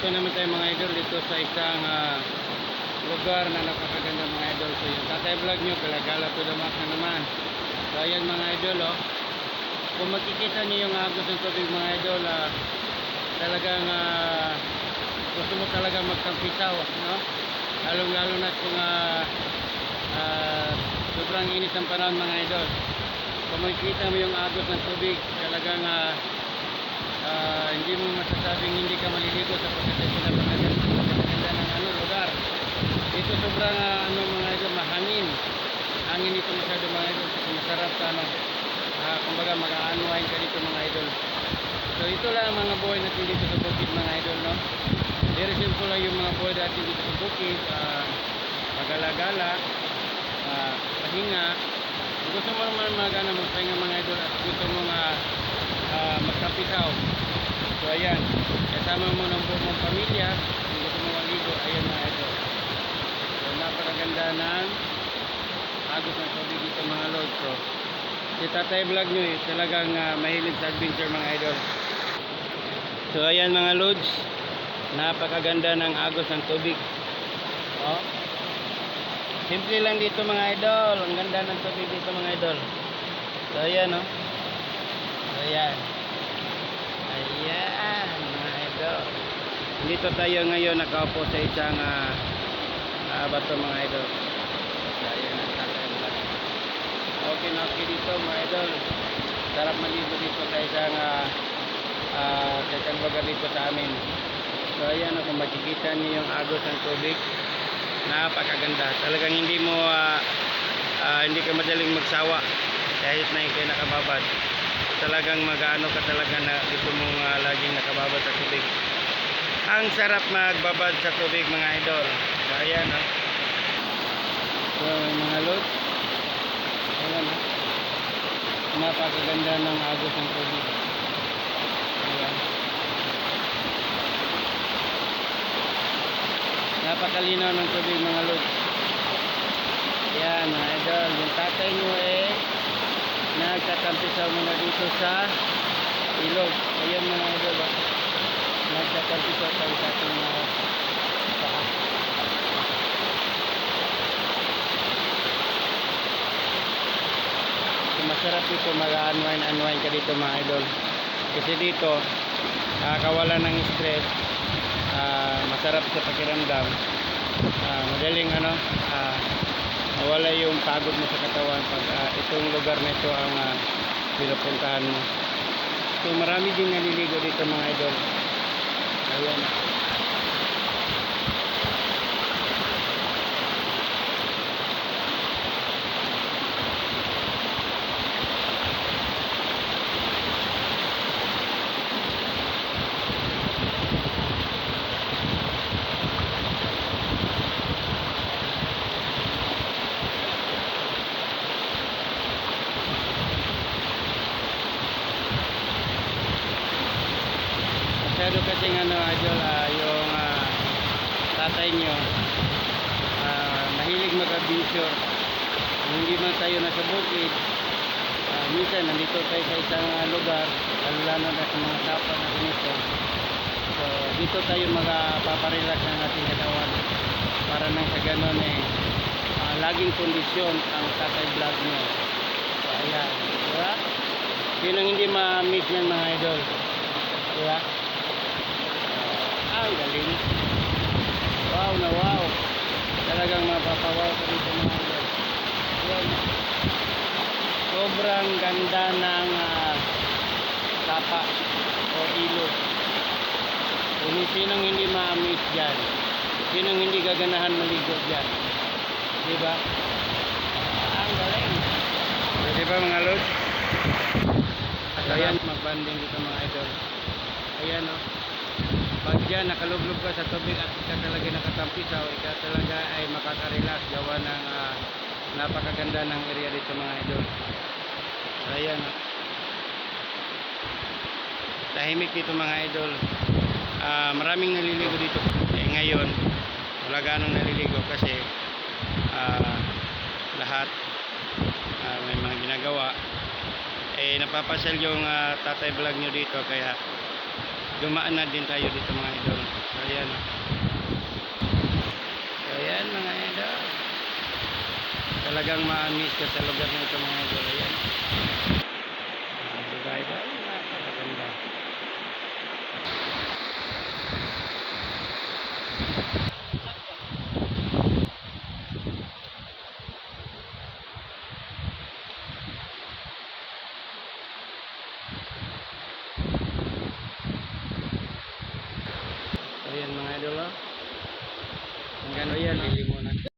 Nandito naman tayo mga idol dito sa isang lugar na napakaganda mga idol. So yung Tatay Vlog nyo, Galagala to the max na naman. So ayan mga idol, oh. Kung makikita nyo yung agos ng tubig mga idol, talagang gusto mo talaga magkampisaw, no? Lalong lalo na kung sobrang init ng panahon mga idol. Kung makikita mo yung agos ng tubig, talagang hindi mo masasabing hindi ka maliligo sa pagkaganda ng lugar. Dito sobrang mga idol, mahangin. Hangin dito masyado mga idol. Masarap ka kumbaga mag-unwind ka dito mga idol. So ito lang ang mga buhay natin dito sa bukid mga idol, no? Very simple lang yung mga buhay natin dito sa bukid. Pag-alagala, pahinga. Kung gusto mo naman magpahinga mga idol at gusto mo magkapisaw, so ayan, kasama mo ng buong mong pamilya. Kung gusto mo maligo, ayan mga idol. So napakaganda ng agos ng tubig dito mga lord. So si Tatay Vlog nyo talagang mahilig sa adventure mga idol. So ayan mga lods, napakaganda ng agos ng tubig. Oh, simple lang dito mga idol. Ang ganda ng tubig dito mga idol. So ayan, oh. So ayan. Ayan mga idol. Dito tayo ngayon nakaupo sa isang bato mga idol. So ayan ang Tatay Vlog. Okay na okay dito mga idol. Sarap maligo dito sa isang lugar dito sa amin. So ayan, kung makikita niyo yung agos ng tubig, napakaganda. Talagang hindi ka madaling magsawa kahit na ikay nakababad. Talagang mag-ano ka talaga na dito mong laging nakababad sa tubig. Ang sarap magbabad sa tubig mga idol. So ayan, so mga lods, ayan, napakaganda ng agos ng tubig. Ayan. Napakalinaw ng tubig mga lods. Ayan mga idol, yung tatay nyo nagtatampisaw muna dito sa ilog. Ayan mga idol, nagtatampisaw tayo sa ating paa. Masarap dito mag-unwind ka dito mga idol. Kasi dito kawalan ng stress, masarap sa pakiramdam, madaling mawala yung pagod mo sa katawan pag itong lugar na ito ang pinupuntahan mo. So marami din naliligo dito mga idol. Ayan. Masyado kasing idol, yung tatay nyo mahilig mag-adventure. Hindi man tayo nasa bukid, minsan nandito tayo sa isang lugar, lalo na sa mga sapa na ganito. So dito tayo magpaparelax ng ating katawan para nang sa ganon laging kondisyon ang Tatay Vlog nyo. So ayan, diba? Yun ang hindi ma-miss yan mga idol, diba? Ang galing. Wow na wow. Talagang mapapawaw ko dito mga idol. Yan. Sobrang ganda ng sapa o ilog. Kung sinong hindi ma-amaze dyan, sinong hindi gaganahan maligo dyan, diba? Ang galing. So, diba mga lods? So ayan, magbanding dito mga idol. Ayan, oh. Pag dyan nakalublob ka sa tubig at ika talaga nakatampisaw, ika talaga ay makakarelax gawa ng napakaganda ng area dito mga idol. So ayan, tahimik dito mga idol. Maraming naliligo dito. Ngayon wala ganong naliligo kasi lahat may mga ginagawa. Napapasal yung Tatay Vlog nyo dito, kaya dumaan na din tayo dito mga idol. So ayan. So ayan mga idol. Talagang ma-miss ka sa lugar na ito mga idol. Ayan. Diba idol? Napakaganda. Ayan mga idol. Hanggang ayan, lili muna.